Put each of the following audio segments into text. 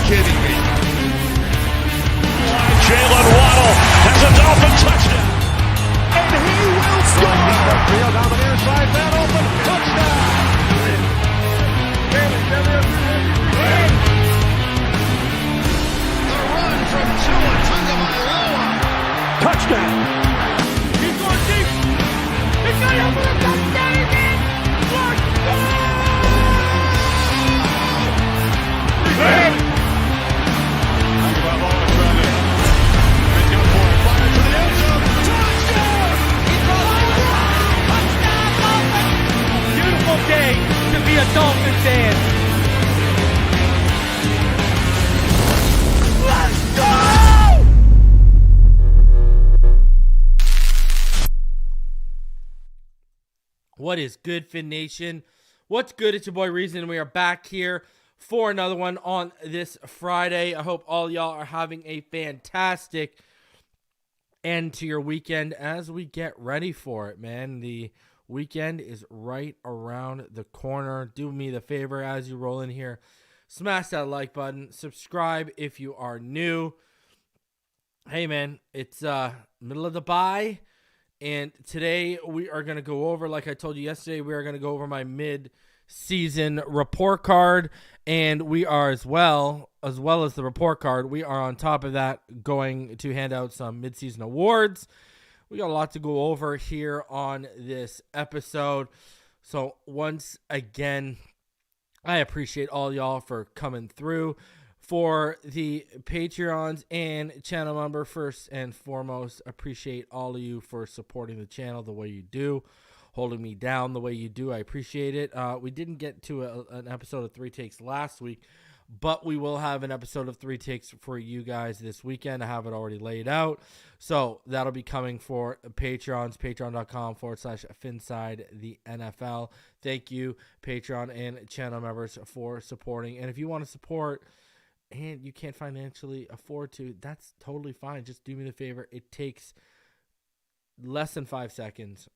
kidding me? Jalen Waddle has a Dolphin touchdown. And he will score! Field down the near side, man open, touchdown! The run from Tua Tagovailoa. Touchdown! He's going deep. He's got it for a touchdown again. Tagovailoa trying to make up for it. Fire to the end zone. Touchdown! Beautiful day to be a Dolphins fan. Let's go! What is good, Fin Nation? What's good? It's your boy Reason. We are back here for another one on this Friday. I hope all y'all are having a fantastic end to your weekend as we get ready for it, man. The weekend is right around the corner. Do me the favor as you roll in here. Smash that like button. Subscribe if you are new. Hey, man, it's middle of the bye. And today we are going to go over, like I told you yesterday, we are going to go over my mid-season report card. And we are as well as the report card, we are on top of that going to hand out some mid-season awards. We got a lot to go over here on this episode. So once again, I appreciate all y'all for coming through. For the Patreons and channel member, first and foremost, appreciate all of you for supporting the channel the way you do, holding me down the way you do. I appreciate it. We didn't get to an episode of 3 Takes last week, but we will have an episode of 3 Takes for you guys this weekend. I have it already laid out. So that'll be coming for Patrons, patreon.com/Phinside The NFL. Thank you, Patreon and channel members, for supporting. And if you want to support and you can't financially afford to, that's totally fine. Just do me the favor. It takes less than 5 seconds.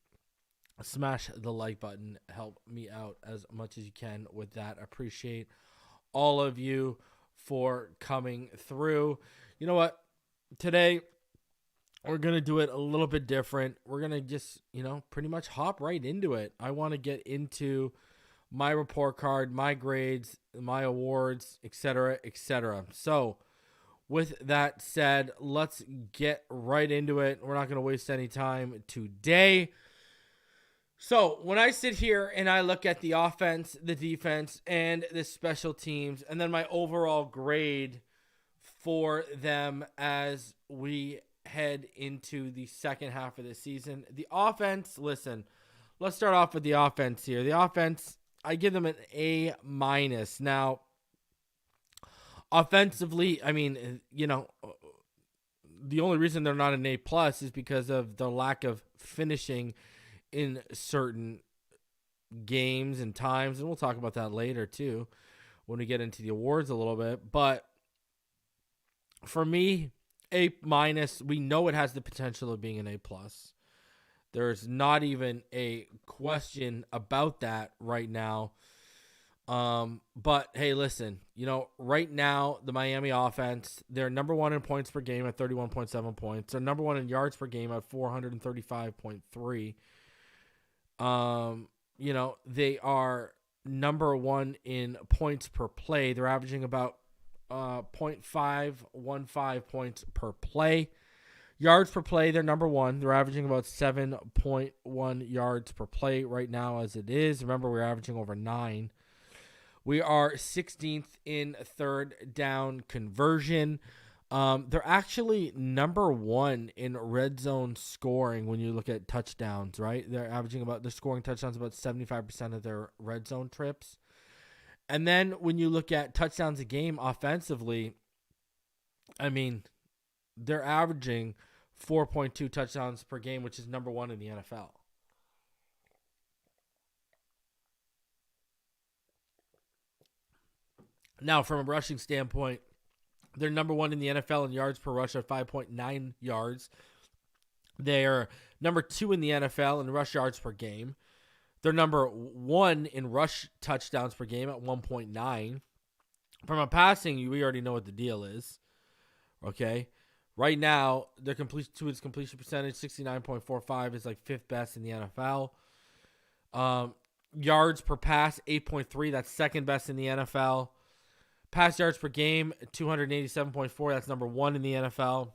Smash the like button. Help me out as much as you can with that. Appreciate all of you for coming through. You know what? Today, we're going to do it a little bit different. We're going to just, pretty much hop right into it. I want to get into my report card, my grades, my awards, etc., etc. So, with that said, let's get right into it. We're not going to waste any time today. So, when I sit here and I look at the offense, the defense, and the special teams, and then my overall grade for them as we head into the second half of the season, the offense, listen, let's start off with the offense here. The offense, I give them an A-. Now, offensively, the only reason they're not an A+ is because of the lack of finishing in certain games and times, and we'll talk about that later too when we get into the awards a little bit. But for me, A-, we know it has the potential of being an A+. There's not even a question about that right now. But hey, listen, right now the Miami offense, they're number 1 in points per game at 31.7 points. They're number 1 in yards per game at 435.3. They are number 1 in points per play. They're averaging about 0.515 points per play. Yards per play, they're number 1. They're averaging about 7.1 yards per play right now as it is. Remember, we're averaging over 9. We are 16th in third down conversion. They're actually number 1 in red zone scoring when you look at touchdowns, right? They're scoring touchdowns about 75% of their red zone trips. And then when you look at touchdowns a game offensively, they're averaging 4.2 touchdowns per game, which is number 1 in the NFL. Now, from a rushing standpoint, they're number 1 in the NFL in yards per rush at 5.9 yards. They're number 2 in the NFL in rush yards per game. They're number 1 in rush touchdowns per game at 1.9. From a passing, we already know what the deal is. Okay? Right now, their completion percentage, 69.45, is like 5th best in the NFL. Yards per pass, 8.3. That's 2nd best in the NFL. Pass yards per game, 287.4. That's number 1 in the NFL.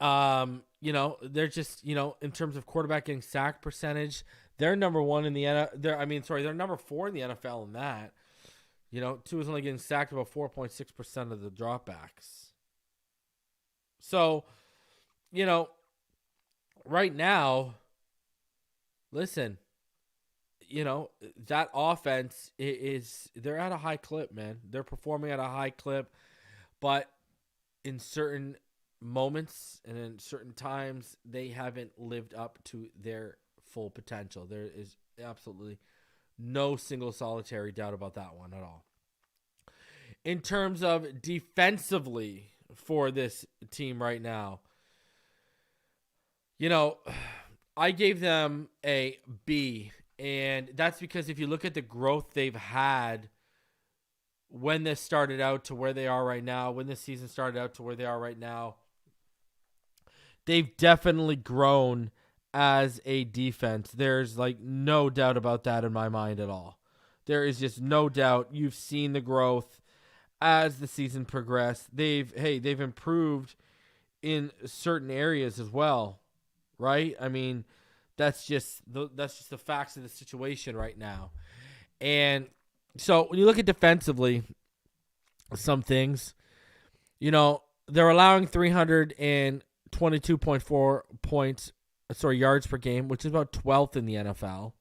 They're just, in terms of quarterback getting sacked percentage, they're number 1 in the NFL. They're number 4 in the NFL in that. Tua is only getting sacked about 4.6% of the dropbacks. So, right now, listen, that offense they're at a high clip, man. They're performing at a high clip, but in certain moments and in certain times, they haven't lived up to their full potential. There is absolutely no single solitary doubt about that one at all. In terms of defensively for this team right now, I gave them a B, and that's because if you look at the growth they've had when this started out to where they are right now, when this season started out to where they are right now, they've definitely grown as a defense. There's no doubt about that in my mind at all. There is just no doubt. You've seen the growth as the season progressed. They've improved in certain areas as well, right? That's just the facts of the situation right now. And so when you look at defensively, some things, they're allowing 322.4 yards per game, which is about 12th in the NFL.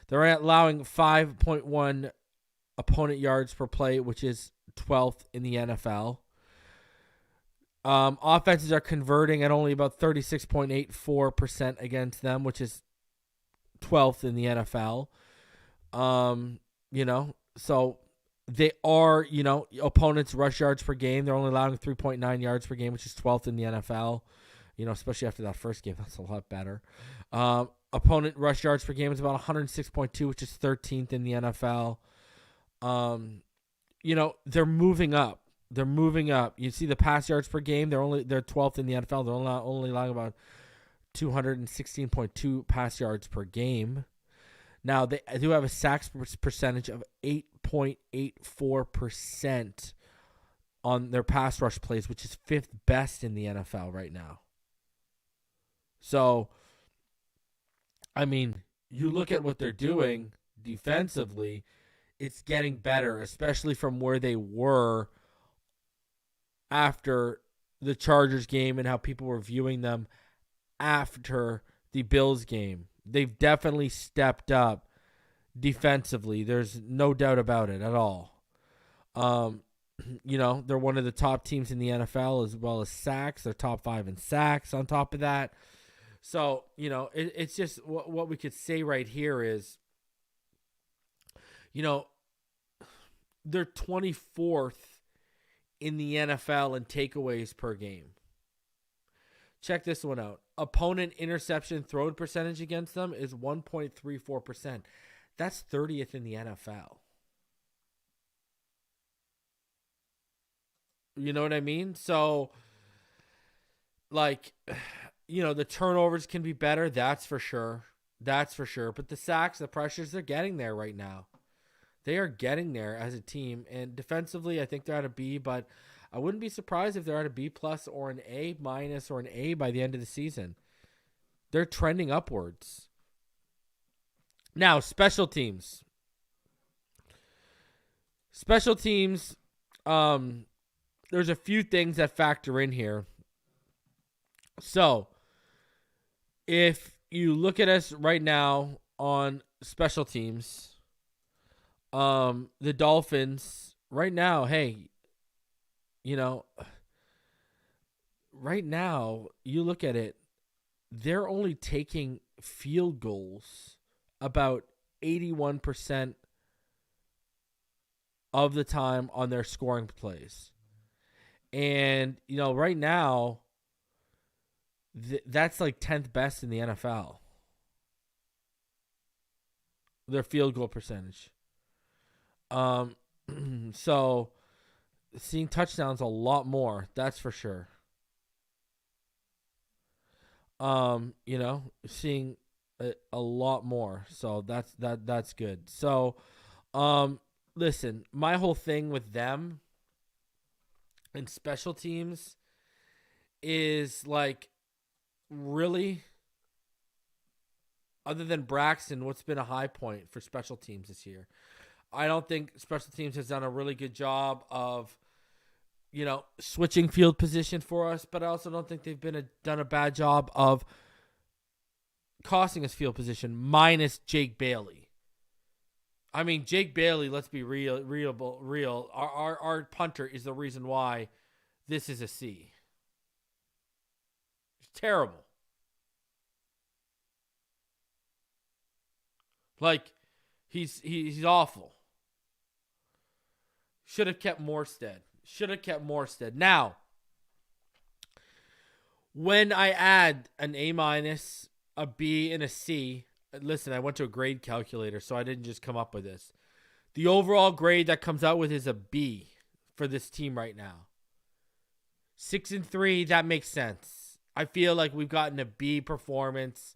They're allowing 5.1 opponent yards per play, which is 12th in the NFL. Offenses are converting at only about 36.84% against them, which is 12th in the NFL. So they are, opponents' rush yards per game. They're only allowing 3.9 yards per game, which is 12th in the NFL. Especially after that first game, that's a lot better. Opponent rush yards per game is about 106.2, which is 13th in the NFL. They're moving up. They're moving up. You see the pass yards per game. They're 12th in the NFL. They're only allowing about 216.2 pass yards per game. Now they do have a sacks percentage of 8.84% on their pass rush plays, which is 5th best in the NFL right now. So, you look at what they're doing defensively, it's getting better, especially from where they were after the Chargers game and how people were viewing them after the Bills game. They've definitely stepped up defensively. There's no doubt about it at all. They're one of the top teams in the NFL as well as sacks. They're top 5 in sacks on top of that. So, it's just what we could say right here is, they're 24th in the NFL in takeaways per game. Check this one out. Opponent interception thrown percentage against them is 1.34%. That's 30th in the NFL. You know what I mean? So, the turnovers can be better. That's for sure. But the sacks, the pressures, they're getting there right now. They are getting there as a team. And defensively, I think they're at a B, but I wouldn't be surprised if they're at a B plus or an A minus or an A by the end of the season. They're trending upwards. Now, special teams. Special teams, there's a few things that factor in here. So, if you look at us right now on special teams, the Dolphins right now, right now you look at it, they're only taking field goals about 81% of the time on their scoring plays. And, right now, that's 10th best in the NFL. Their field goal percentage. So seeing touchdowns a lot more, that's for sure. Seeing a lot more. So that's good. So, listen, my whole thing with them and special teams is like, really, other than Braxton, what's been a high point for special teams this year? I don't think special teams has done a really good job of, switching field position for us, but I also don't think they've done a bad job of costing us field position, minus Jake Bailey. I mean, Jake Bailey, let's be real. Our punter is the reason why this is a C. It's terrible. Like, he's awful. Should have kept Morstead. Now, when I add an A-, a B, and a C, listen, I went to a grade calculator, so I didn't just come up with this. The overall grade that comes out with is a B for this team right now. 6-3, that makes sense. I feel like we've gotten a B performance.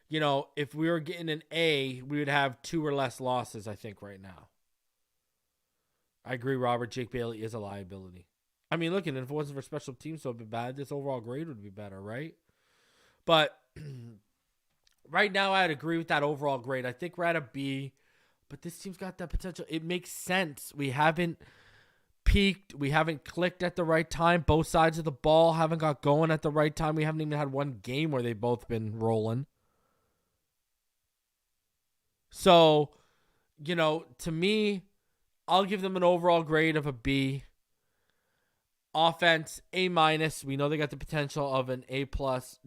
If we were getting an A, we would have 2 or less losses, I think, right now. I agree, Robert. Jake Bailey is a liability. I mean, look, and if it wasn't for special teams so bad, this overall grade would be better, right? But right now, I'd agree with that overall grade. I think we're at a B, but this team's got that potential. It makes sense. We haven't peaked. We haven't clicked at the right time. Both sides of the ball haven't got going at the right time. We haven't even had one game where they've both been rolling. So, to me, I'll give them an overall grade of a B. Offense, A-. We know they got the potential of an A+.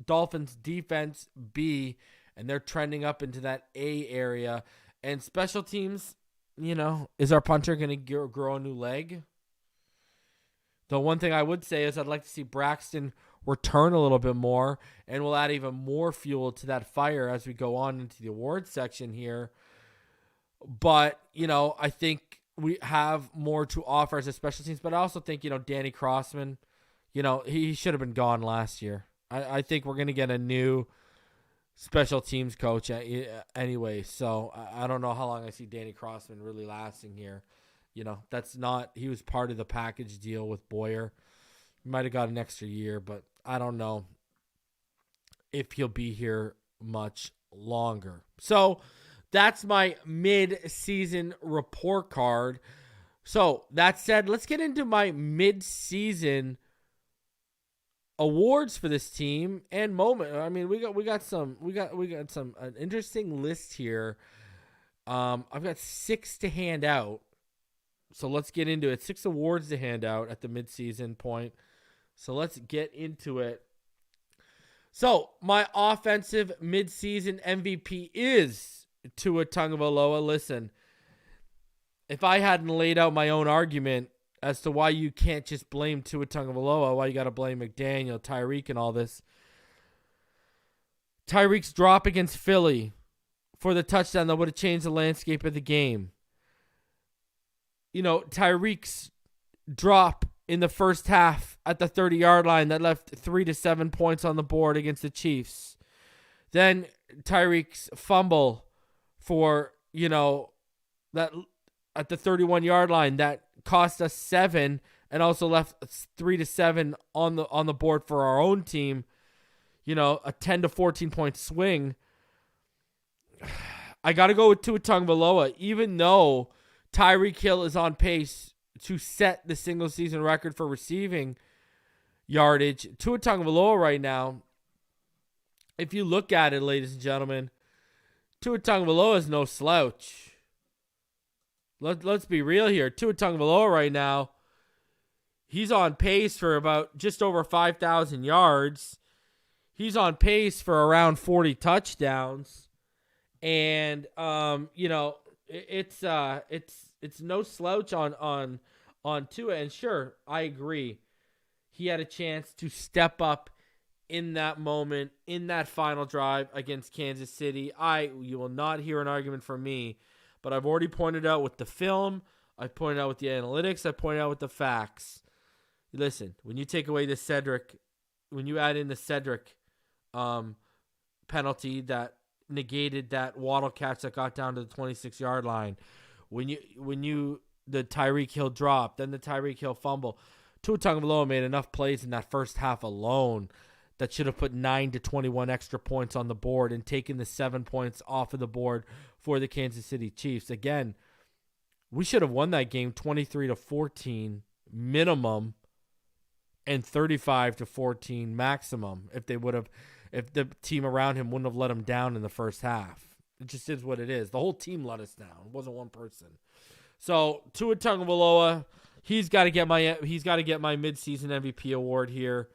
Dolphins defense, B. And they're trending up into that A area. And special teams, is our punter going to grow a new leg? The one thing I would say is I'd like to see Braxton return a little bit more. And we'll add even more fuel to that fire as we go on into the awards section here. But, I think we have more to offer as a special teams. But I also think, Danny Crossman, he should have been gone last year. I think we're going to get a new special teams coach anyway. So I don't know how long I see Danny Crossman really lasting here. He was part of the package deal with Boyer. He might have got an extra year, but I don't know if he'll be here much longer. So that's my mid-season report card. So that said, let's get into my mid-season awards for this team and moment. I mean, we got some an interesting list here. I've got 6 to hand out. So let's get into it. 6 awards to hand out at the mid-season point. So let's get into it. So my offensive mid-season MVP is Tua Tagovailoa. Listen, if I hadn't laid out my own argument as to why you can't just blame Tua Tagovailoa, why you got to blame McDaniel, Tyreek, and all this. Tyreek's drop against Philly for the touchdown that would have changed the landscape of the game. Tyreek's drop in the first half at the 30-yard line that left 3 to 7 points on the board against the Chiefs. Then Tyreek's fumble for, that at the 31-yard line that cost us 7 and also left 3 to 7 on the board for our own team. A 10 to 14 point swing. I got to go with Tua Tagovailoa, even though Tyreek Hill is on pace to set the single season record for receiving yardage. Tua Tagovailoa right now, if you look at it, ladies and gentlemen, Tua Tagovailoa is no slouch. Let's be real here. Tua Tagovailoa right now, he's on pace for about just over 5,000 yards. He's on pace for around 40 touchdowns. And it's no slouch on Tua. And sure, I agree. He had a chance to step up in that moment, in that final drive against Kansas City. You will not hear an argument from me, but I've already pointed out with the film, I pointed out with the analytics. I pointed out with the facts. Listen, when you take away the Cedric, when you add in the Cedric penalty that negated that Waddle catch that got down to the 26-yard line, when you the Tyreek Hill drop, then the Tyreek Hill fumble, Tua Tagovailoa made enough plays in that first half alone that should have put 9 to 21 extra points on the board and taken the 7 points off of the board for the Kansas City Chiefs. Again, we should have won that game 23-14 minimum and 35-14 maximum if the team around him wouldn't have let him down in the first half. It just is what it is. The whole team let us down. It wasn't one person. So Tua Tagovailoa, he's got to get my midseason MVP award here.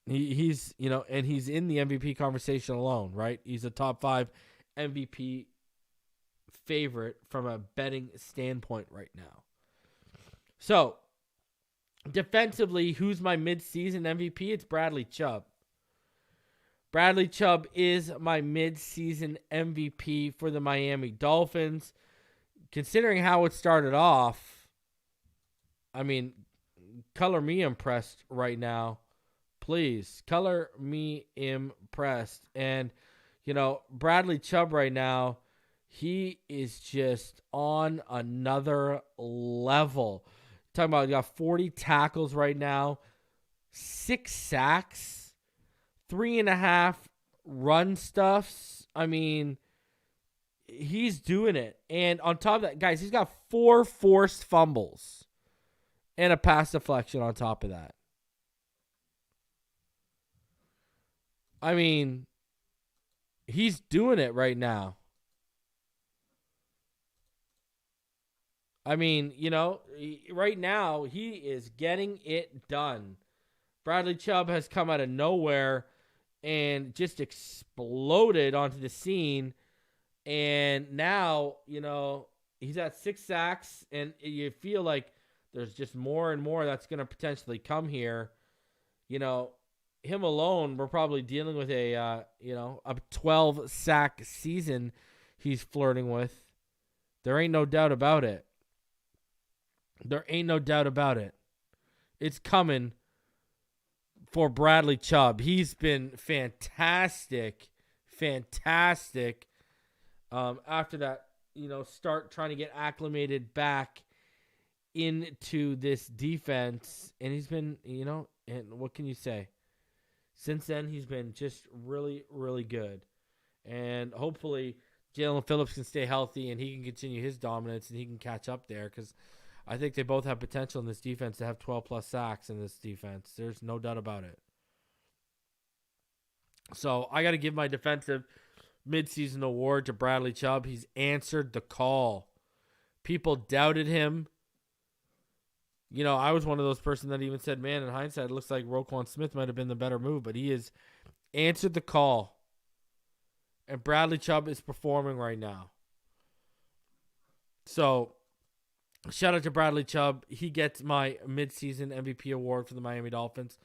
He's and he's in the MVP conversation alone, right? He's a top 5 MVP favorite from a betting standpoint right now. So, defensively, who's my midseason MVP? It's Bradley Chubb. Bradley Chubb is my midseason MVP for the Miami Dolphins. Considering how it started off, I mean, color me impressed right now. Please, color me impressed. And, Bradley Chubb right now, he is just on another level. Talking about, he got 40 tackles right now, 6 sacks, 3.5 run stuffs. I mean, he's doing it. And on top of that, guys, he's got 4 forced fumbles and a pass deflection on top of that. I mean, he's doing it right now. I mean, right now he is getting it done. Bradley Chubb has come out of nowhere and just exploded onto the scene. And now, he's at 6 sacks, and you feel like there's just more and more that's going to potentially come here. Him alone, we're probably dealing with a 12 sack season he's flirting with. There ain't no doubt about it. It's coming for Bradley Chubb. He's been fantastic. After that, start trying to get acclimated back into this defense. And he's been, and what can you say? Since then, he's been just really, really good. And hopefully, Jalen Phillips can stay healthy and he can continue his dominance and he can catch up there, because I think they both have potential in this defense to have 12-plus sacks in this defense. There's no doubt about it. So I got to give my defensive midseason award to Bradley Chubb. He's answered the call. People doubted him. I was one of those person that even said, man, in hindsight, it looks like Roquan Smith might have been the better move, but he has answered the call. And Bradley Chubb is performing right now. So, shout out to Bradley Chubb. He gets my midseason MVP award for the Miami Dolphins.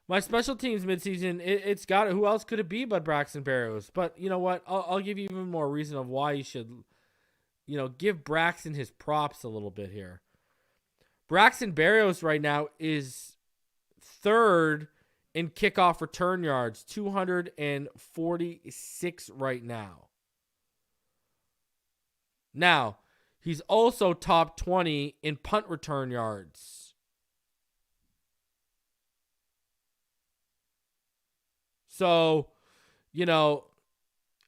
My special teams midseason, it's got it. Who else could it be but Braxton Berrios? But you know what? I'll give you even more reason of why you should, give Braxton his props a little bit here. Braxton Berrios right now is 3rd in kickoff return yards, 246 right now. Now, he's also top 20 in punt return yards. So, I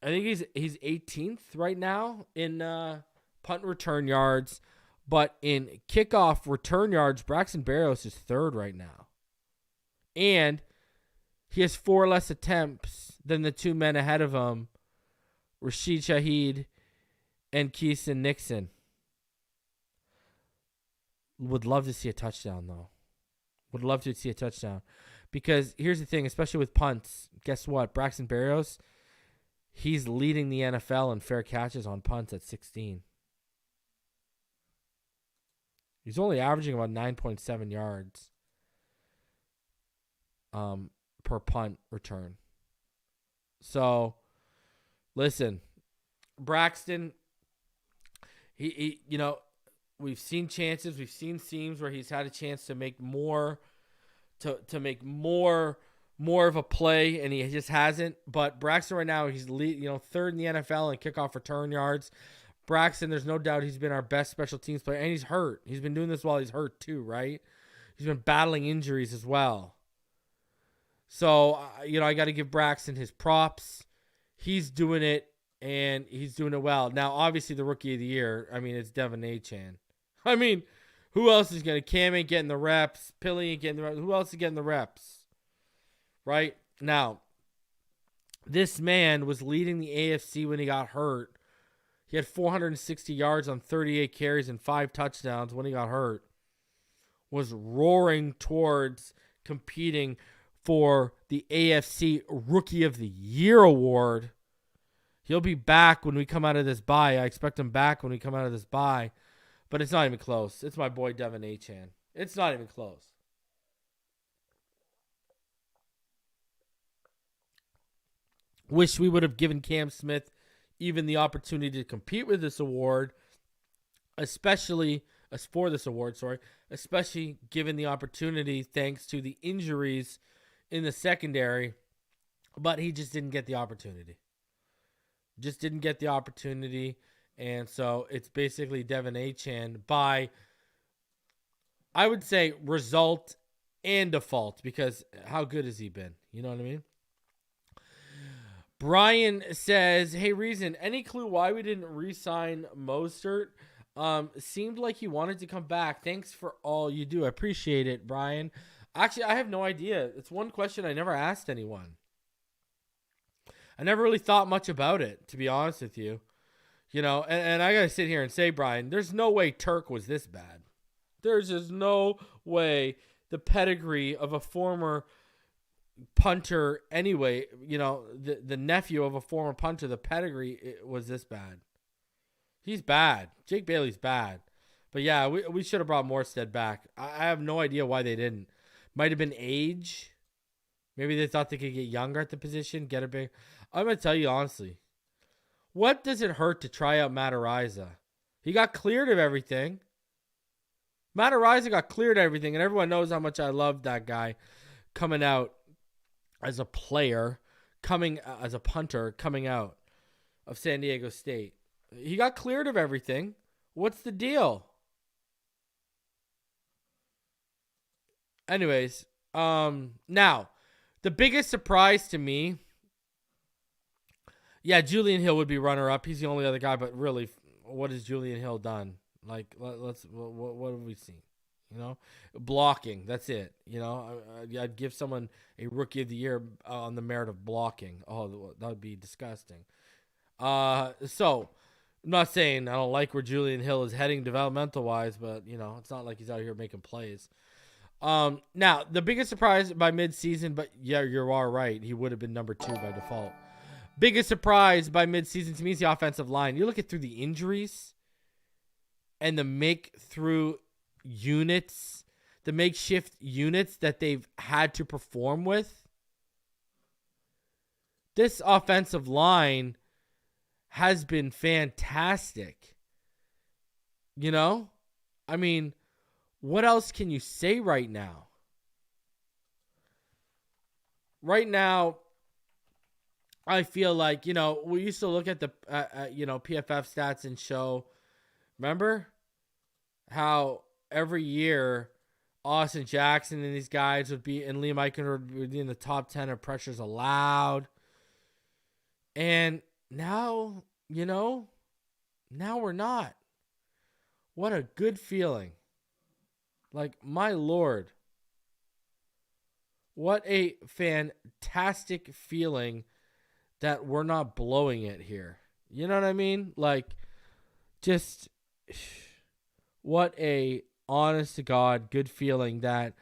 think he's 18th right now in punt return yards. But in kickoff return yards, Braxton Berrios is 3rd right now. And he has 4 less attempts than the 2 men ahead of him, Rashid Shaheed and Keeson Nixon. Would love to see a touchdown, though. Would love to see a touchdown. Because here's the thing, especially with punts, guess what? Braxton Berrios, he's leading the NFL in fair catches on punts at 16. He's only averaging about 9.7 yards per punt return. So, listen, Braxton, we've seen chances, we've seen seams where he's had a chance to make more, to make more of a play, and he just hasn't. But Braxton right now, he's third in the NFL in kickoff return yards. Braxton, there's no doubt he's been our best special teams player, and he's hurt. He's been doing this while he's hurt too, right? He's been battling injuries as well. So, I got to give Braxton his props. He's doing it, and he's doing it well. Now, obviously, the rookie of the year, it's Devin Achane. Who else is going to? Cam ain't getting the reps. Pilly ain't getting the reps. Who else is getting the reps? Right? Now, this man was leading the AFC when he got hurt. He had 460 yards on 38 carries and 5 touchdowns when he got hurt. Was roaring towards competing for the AFC Rookie of the Year award. He'll be back when we come out of this bye. I expect him back when we come out of this bye. But it's not even close. It's my boy Devin Achane. It's not even close. Wish we would have given Cam Smith even the opportunity to compete with this award, especially given the opportunity thanks to the injuries in the secondary, but he just didn't get the opportunity. And so it's basically Devin Achane by, I would say, result and default, because how good has he been? You know what I mean? Brian says, hey, Reason, any clue why we didn't re-sign Mostert? Seemed like he wanted to come back. Thanks for all you do. I appreciate it, Brian. Actually, I have no idea. It's one question I never asked anyone. I never really thought much about it, to be honest with you. And I got to sit here and say, Brian, there's no way Turk was this bad. There's just no way the pedigree of a former punter anyway, the nephew of a former punter, the pedigree was this bad. He's bad. Jake Bailey's bad. But yeah, we should have brought Morstead back. I have no idea why they didn't. Might have been age. Maybe they thought they could get younger at the position, get a big. I'm going to tell you honestly, what does it hurt to try out Matt Araiza? He got cleared of everything. Matt Araiza got cleared of everything, and everyone knows how much I love that guy coming out as a player, as a punter, coming out of San Diego State. He got cleared of everything. What's the deal? Anyways, now, the biggest surprise to me, yeah, Julian Hill would be runner-up. He's the only other guy, but really, what has Julian Hill done? What have we seen? Blocking. That's it. I'd give someone a Rookie of the Year on the merit of blocking. Oh, that would be disgusting. So, I'm not saying I don't like where Julian Hill is heading developmental-wise, but, it's not like he's out here making plays. Now, the biggest surprise by midseason, but yeah, you are right. He would have been number 2 by default. Biggest surprise by midseason to me is the offensive line. You look at through the injuries and the the makeshift units that they've had to perform with. This offensive line has been fantastic. What else can you say right now? Right now, I feel like, we used to look at the, PFF stats and show, remember how every year Austin Jackson and these guys would be, and Liam Eichen would be in the top 10 of pressures allowed. And now, now we're not. What a good feeling. Like, my Lord. What a fantastic feeling that we're not blowing it here. You know what I mean? Like, just what a honest to God good feeling that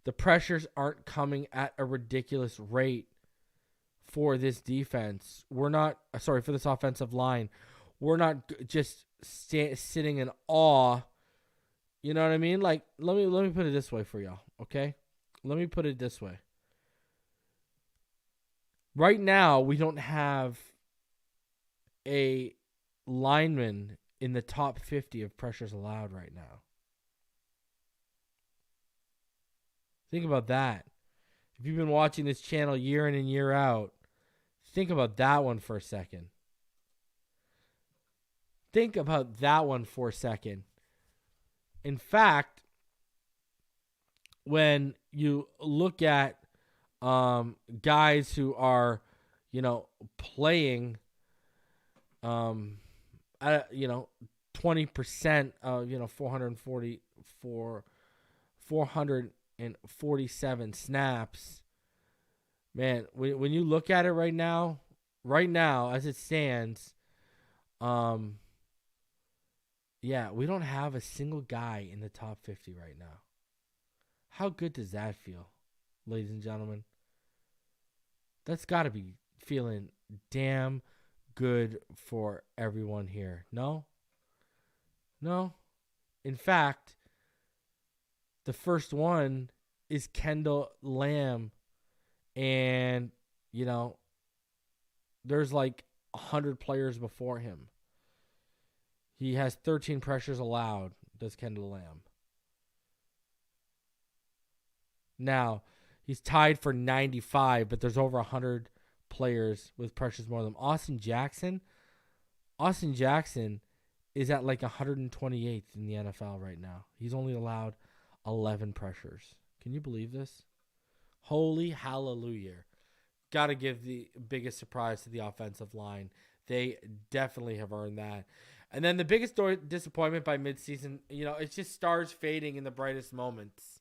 the pressures aren't coming at a ridiculous rate for this defense. For this offensive line. We're not just sitting in awe. You know what I mean? Like, let me put it this way for y'all, okay? Let me put it this way. Right now, we don't have a lineman in the top 50 of pressures allowed right now. Think about that. If you've been watching this channel year in and year out, think about that one for a second. Think about that one for a second. In fact, when you look at guys who are, playing, at, 20% of, 447 snaps, man, when you look at it right now as it stands, we don't have a single guy in the top 50 right now. How good does that feel, ladies and gentlemen? That's got to be feeling damn good for everyone here. No? In fact, the first one is Kendall Lamb. And, there's like 100 players before him. He has 13 pressures allowed, does Kendall Lamb. Now, he's tied for 95, but there's over 100 players with pressures more than him. Austin Jackson is at like 128th in the NFL right now. He's only allowed 11 pressures. Can you believe this? Holy hallelujah. Got to give the biggest surprise to the offensive line. They definitely have earned that. And then the biggest disappointment by midseason, it's just stars fading in the brightest moments.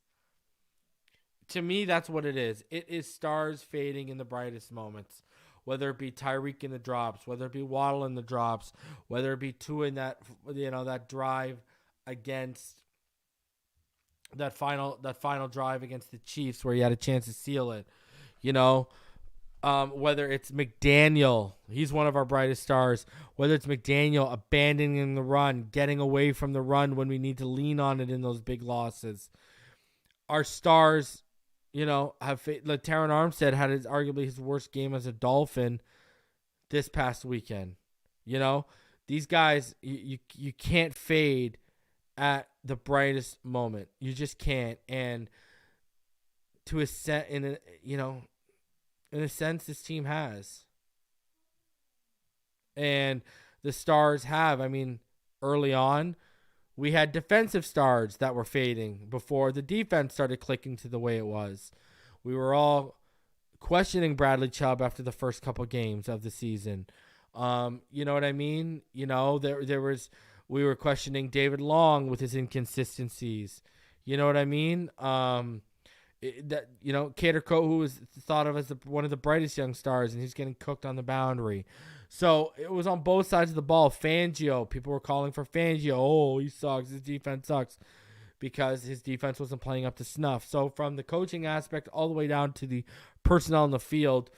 To me, that's what it is. It is stars fading in the brightest moments. Whether it be Tyreek in the drops, whether it be Waddle in the drops, whether it be Tua in that, that drive against that final drive against the Chiefs where he had a chance to seal it. Whether it's McDaniel, he's one of our brightest stars. Whether it's McDaniel abandoning the run, getting away from the run when we need to lean on it in those big losses. Our stars, have like Taron Armstead had arguably his worst game as a Dolphin this past weekend. These guys, you can't fade at the brightest moment. You just can't. And to a set in a sense, this team has. And the stars have. I mean, early on, we had defensive stars that were fading before the defense started clicking to the way it was. We were all questioning Bradley Chubb after the first couple games of the season. You know what I mean? We were questioning David Long with his inconsistencies. You know what I mean? Cater Coe, who was thought of as one of the brightest young stars, and he's getting cooked on the boundary. So it was on both sides of the ball. Fangio, people were calling for Fangio. Oh, he sucks. His defense sucks because his defense wasn't playing up to snuff. So from the coaching aspect all the way down to the personnel in the field,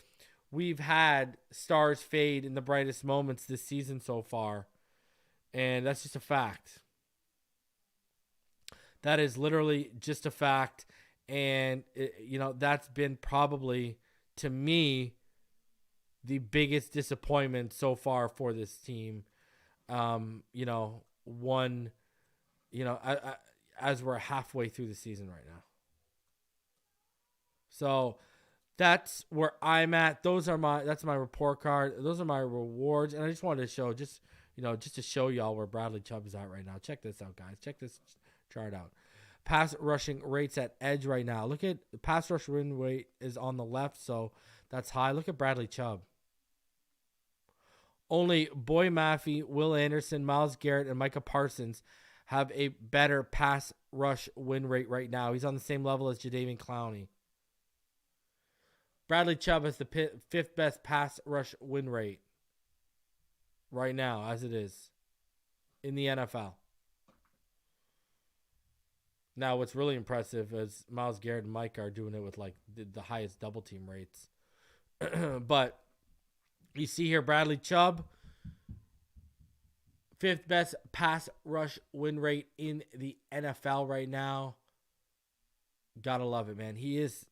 we've had stars fade in the brightest moments this season so far. And that's just a fact. That is literally just a fact. And, that's been probably, to me, the biggest disappointment so far for this team. As we're halfway through the season right now. So that's where I'm at. That's my report card. Those are my rewards. And I just wanted to show just to show y'all where Bradley Chubb is at right now. Check this out, guys. Check this chart out. Pass rushing rates at edge right now. Look at the pass rush win rate is on the left, so that's high. Look at Bradley Chubb. Only Boy Maffey, Will Anderson, Myles Garrett, and Micah Parsons have a better pass rush win rate right now. He's on the same level as Jadeveon Clowney. Bradley Chubb has the fifth best pass rush win rate right now, as it is in the NFL. Now, what's really impressive is Myles Garrett and Mike are doing it with like the highest double team rates. But you see here, Bradley Chubb, fifth best pass rush win rate in the NFL right now. Gotta love it, man. He is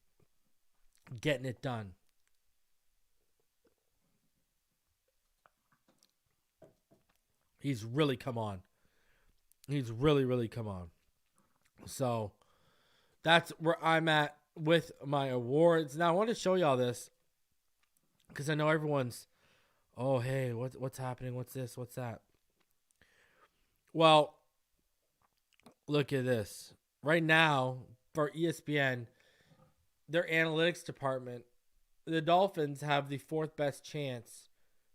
getting it done. He's really come on. He's really, really come on. So that's where I'm at with my awards. Now I want to show y'all this because I know everyone's, oh, hey, what's happening? What's this? What's that? Well, look at this. Right now, for ESPN, their analytics department, the Dolphins have the fourth best chance.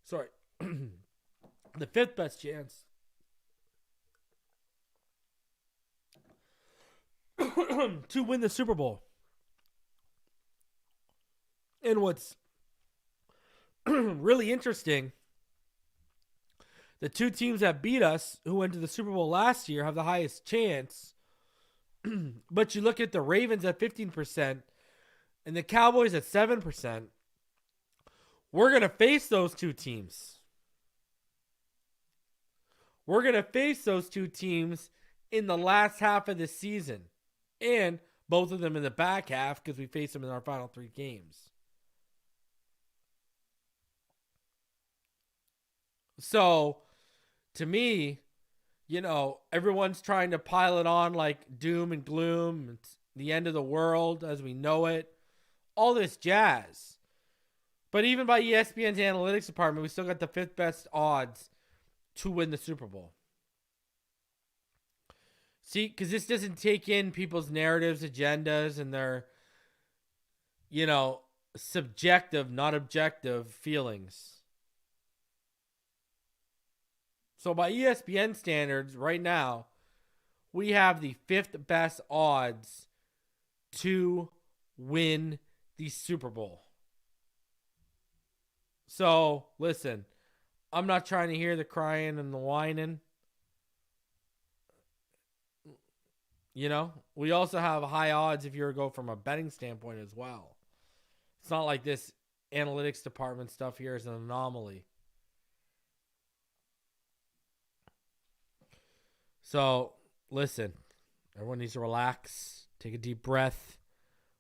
Sorry, the fifth best chance to win the Super Bowl. And what's really interesting, the two teams that beat us, who went to the Super Bowl last year, have the highest chance. But you look at the Ravens at 15% and the Cowboys at 7%. We're going to face those two teams. We're going to face those two teams in the last half of the season. And both of them in the back half because we face them in our final 3 games. So, to me, you know, everyone's trying to pile it on like doom and gloom. It's the end of the world as we know it. All this jazz. But even by ESPN's analytics department, we still got the 5th best odds to win the Super Bowl. See, because this doesn't take in people's narratives, agendas, and their, you know, subjective, not objective feelings. So by ESPN standards, right now, we have the 5th best odds to win the Super Bowl. So, listen, I'm not trying to hear the crying and the whining. You know, we also have high odds if you were to go from a betting standpoint as well. It's not like this analytics department stuff here is an anomaly. So, listen, everyone needs to relax, take a deep breath.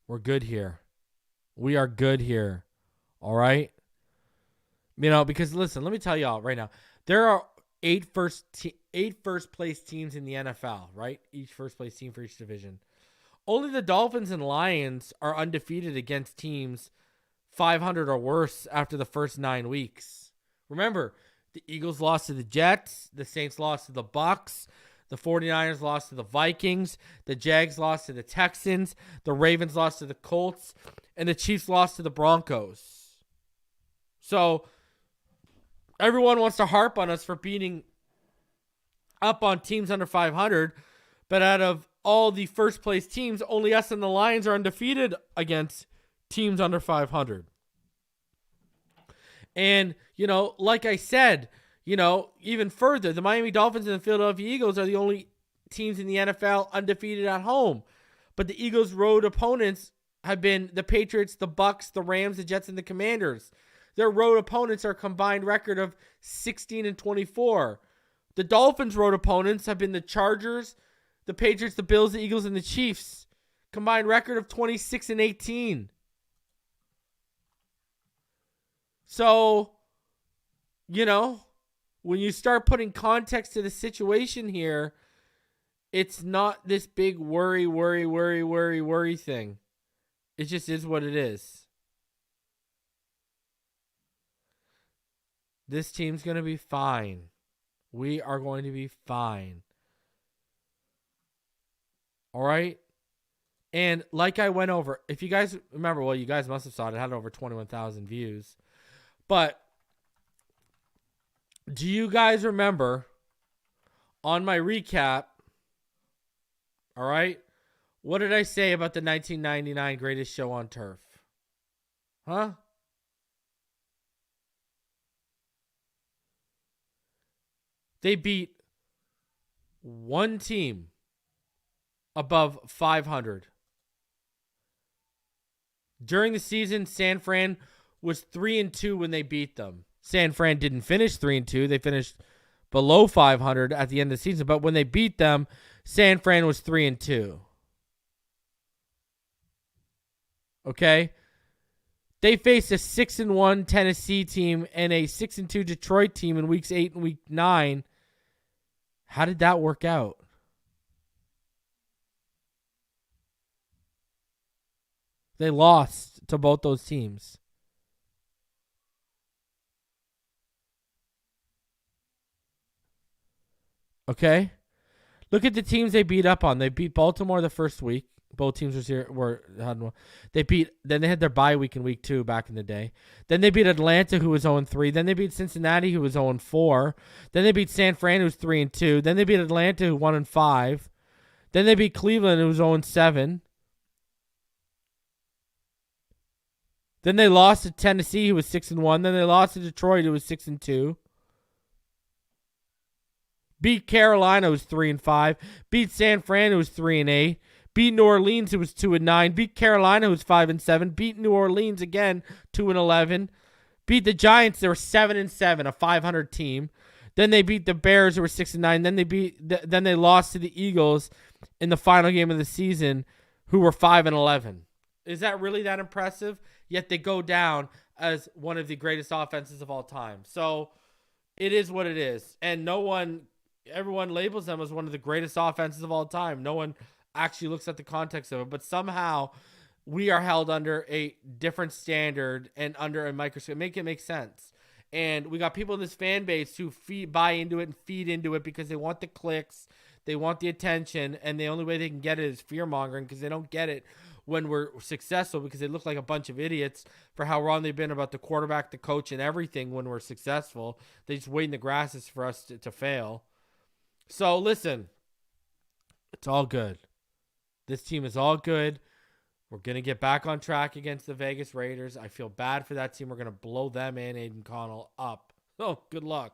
We're good here. We are good here. All right? You know, because listen, let me tell y'all right now. There are 8 first place teams in the NFL, right? Each first place team for each division. Only the Dolphins and Lions are undefeated against teams 500 or worse after the first 9 weeks. Remember, the Eagles lost to the Jets, the Saints lost to the Bucs, the 49ers lost to the Vikings, the Jags lost to the Texans, the Ravens lost to the Colts, and the Chiefs lost to the Broncos. So, everyone wants to harp on us for beating up on teams under 500, but out of all the first place teams, only us and the Lions are undefeated against teams under 500. And, you know, like I said, you know, even further, the Miami Dolphins and the Philadelphia Eagles are the only teams in the NFL undefeated at home. But the Eagles' road opponents have been the Patriots, the Bucs, the Rams, the Jets, and the Commanders. Their road opponents are a combined record of 16-24. The Dolphins' road opponents have been the Chargers, the Patriots, the Bills, the Eagles, and the Chiefs. Combined record of 26-18. So, you know, when you start putting context to the situation here, it's not this big worry thing. It just is what it is. This team's going to be fine. We are going to be fine. All right? And like I went over, if you guys remember, well, you guys must have saw it. It had over 21,000 views. But do you guys remember on my recap, all right, what did I say about the 1999 Greatest Show on Turf? Huh? They beat one team above 500. During the season, San Fran was 3-2 when they beat them. San Fran didn't finish 3-2. They finished below 500 at the end of the season. But when they beat them, San Fran was 3-2. Okay? They faced a 6-1 Tennessee team and a 6-2 Detroit team in weeks 8 and week 9 How did that work out? They lost to both those teams. Okay? Look at the teams they beat up on. They beat Baltimore the first week. Both teams had one. Then they had their bye week in week 2 back in the day. Then they beat Atlanta, who was 0-3. Then they beat Cincinnati, who was 0-4. Then they beat San Fran, who was 3-2. Then they beat Atlanta, who 1-5. Then they beat Cleveland, who was 0-7. Then they lost to Tennessee, who was 6-1. Then they lost to Detroit, who was 6-2. Beat Carolina, who was 3-5. Beat San Fran, who was 3-8. Beat New Orleans, who was 2-9. Beat Carolina, who was 5-7. Beat New Orleans again, 2-11. Beat the Giants, they were 7-7, a 500 team. Then they beat the Bears, who were 6-9. Then they lost to the Eagles in the final game of the season, who were 5-11. Is that really that impressive? Yet they go down as one of the greatest offenses of all time. So it is what it is. And everyone labels them as one of the greatest offenses of all time. No one actually looks at the context of it. But somehow we are held under a different standard and under a microscope. Make it make sense. And we got people in this fan base who buy into it and feed into it because they want the clicks, they want the attention, and the only way they can get it is fear-mongering because they don't get it when we're successful because they look like a bunch of idiots for how wrong they've been about the quarterback, the coach, and everything when we're successful. They just wait in the grasses for us to fail. So, listen, it's all good. This team is all good. We're going to get back on track against the Vegas Raiders. I feel bad for that team. We're going to blow them and Aiden Connell up. Oh, good luck.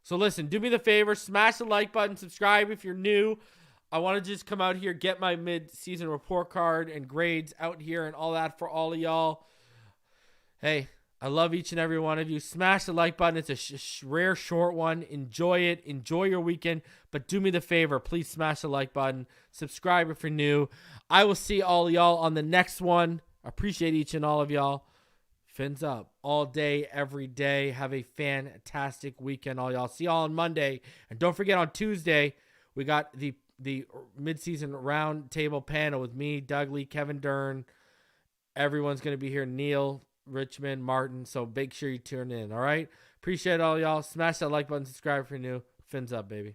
So listen, do me the favor, smash the like button, subscribe if you're new. I want to just come out here, get my mid-season report card and grades out here and all that for all of y'all. Hey, I love each and every one of you. Smash the like button. It's a rare short one. Enjoy it. Enjoy your weekend. But do me the favor. Please smash the like button. Subscribe if you're new. I will see all of y'all on the next one. I appreciate each and all of y'all. Fins up all day, every day. Have a fantastic weekend, all y'all. See y'all on Monday. And don't forget on Tuesday, we got the mid-season round table panel with me, Doug Lee, Kevin Dern. Everyone's going to be here. Neil, Richmond, Martin. So make sure you tune in, all right? Appreciate all y'all. Smash that like button, subscribe if you're new. Fins up, baby.